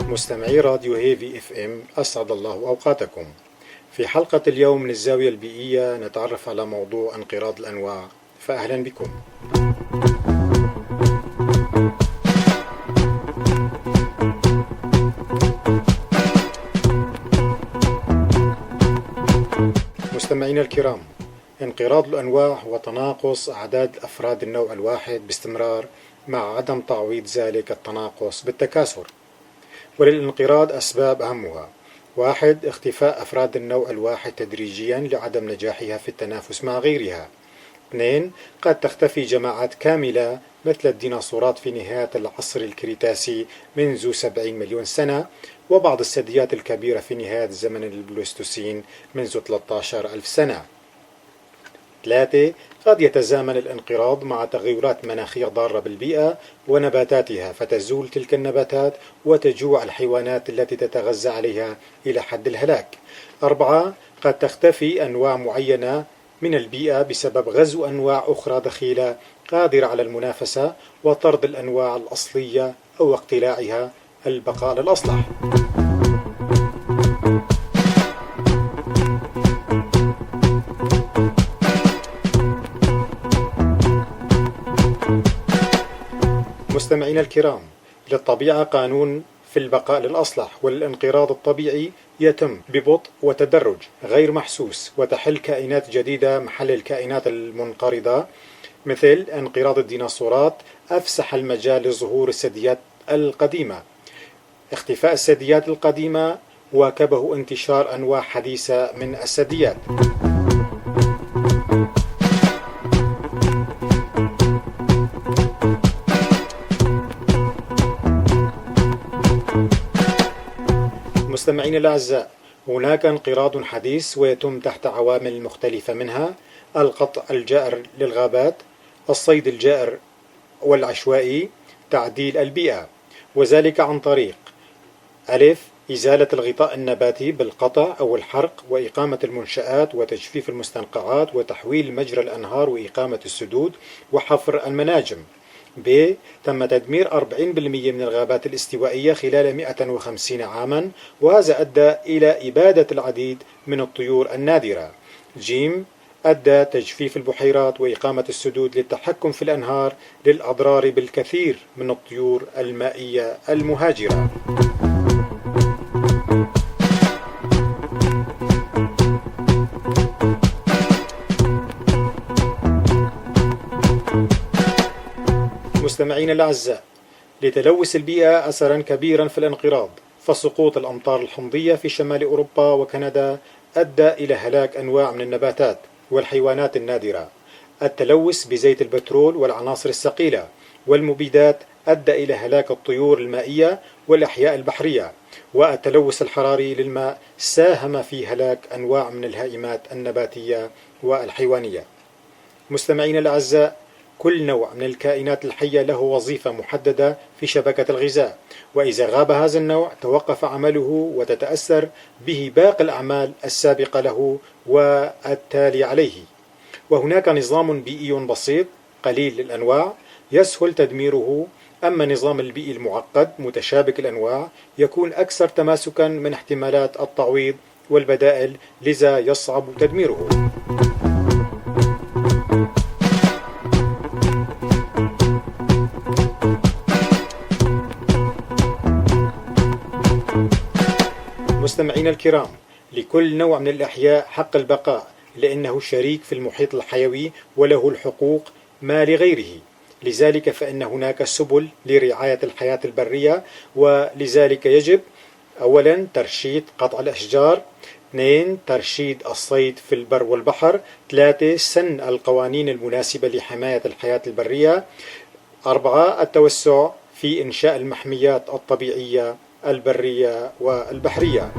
مستمعي راديو هيفي اف ام، أسعد الله أوقاتكم. في حلقة اليوم من الزاوية البيئية نتعرف على موضوع انقراض الأنواع، فأهلا بكم. مستمعينا الكرام، انقراض الأنواع هو تناقص أعداد أفراد النوع الواحد باستمرار مع عدم تعويض ذلك التناقص بالتكاثر. وللانقراض أسباب أهمها: 1. اختفاء أفراد النوع الواحد تدريجيا لعدم نجاحها في التنافس مع غيرها. 2. قد تختفي جماعات كاملة مثل الديناصورات في نهاية العصر الكريتاسي منذ 70 مليون سنة، وبعض الثدييات الكبيرة في نهاية زمن البلوستوسين منذ 13 ألف سنة. 3. قد يتزامن الانقراض مع تغيرات مناخية ضارة بالبيئة ونباتاتها، فتزول تلك النباتات وتجوع الحيوانات التي تتغذى عليها إلى حد الهلاك. 4. قد تختفي أنواع معينة من البيئة بسبب غزو أنواع أخرى دخيلة قادرة على المنافسة وطرد الأنواع الأصلية أو اقتلاعها البقاء للأصلح. مستمعينا الكرام، للطبيعة قانون في البقاء للأصلح، والانقراض الطبيعي يتم ببطء وتدرج غير محسوس، وتحل كائنات جديدة محل الكائنات المنقرضة. مثل انقراض الديناصورات أفسح المجال لظهور الثدييات القديمة. اختفاء الثدييات القديمة واكبه انتشار أنواع حديثة من الثدييات. مستمعين الأعزاء، هناك انقراض حديث ويتم تحت عوامل مختلفة، منها القطع الجائر للغابات، الصيد الجائر والعشوائي، تعديل البيئة، وذلك عن طريق: ألف، إزالة الغطاء النباتي بالقطع أو الحرق وإقامة المنشآت وتجفيف المستنقعات وتحويل مجرى الأنهار وإقامة السدود وحفر المناجم. ب. تم تدمير 40% من الغابات الاستوائية خلال 150 عاما، وهذا أدى إلى إبادة العديد من الطيور النادرة. ج. أدى تجفيف البحيرات وإقامة السدود للتحكم في الأنهار للأضرار بالكثير من الطيور المائية المهاجرة. مستمعين الأعزاء، لتلوث البيئة أثرا كبيرا في الانقراض، فسقوط الأمطار الحمضية في شمال أوروبا وكندا أدى إلى هلاك أنواع من النباتات والحيوانات النادرة. التلوث بزيت البترول والعناصر الثقيلة والمبيدات أدى إلى هلاك الطيور المائية والأحياء البحرية. والتلوث الحراري للماء ساهم في هلاك أنواع من الهائمات النباتية والحيوانية. مستمعين الأعزاء، كل نوع من الكائنات الحية له وظيفة محددة في شبكة الغذاء، وإذا غاب هذا النوع توقف عمله وتتأثر به باقي الأعمال السابقة له والتالي عليه. وهناك نظام بيئي بسيط قليل الأنواع يسهل تدميره، أما النظام البيئي المعقد متشابك الأنواع يكون أكثر تماسكا من احتمالات التعويض والبدائل، لذا يصعب تدميره. مستمعين الكرام، لكل نوع من الأحياء حق البقاء، لأنه شريك في المحيط الحيوي وله الحقوق ما لغيره. لذلك فإن هناك سبل لرعاية الحياة البرية، ولذلك يجب: أولا ترشيد قطع الأشجار، 2 ترشيد الصيد في البر والبحر، 3 سن القوانين المناسبة لحماية الحياة البرية، 4 التوسع في إنشاء المحميات الطبيعية البرية والبحرية.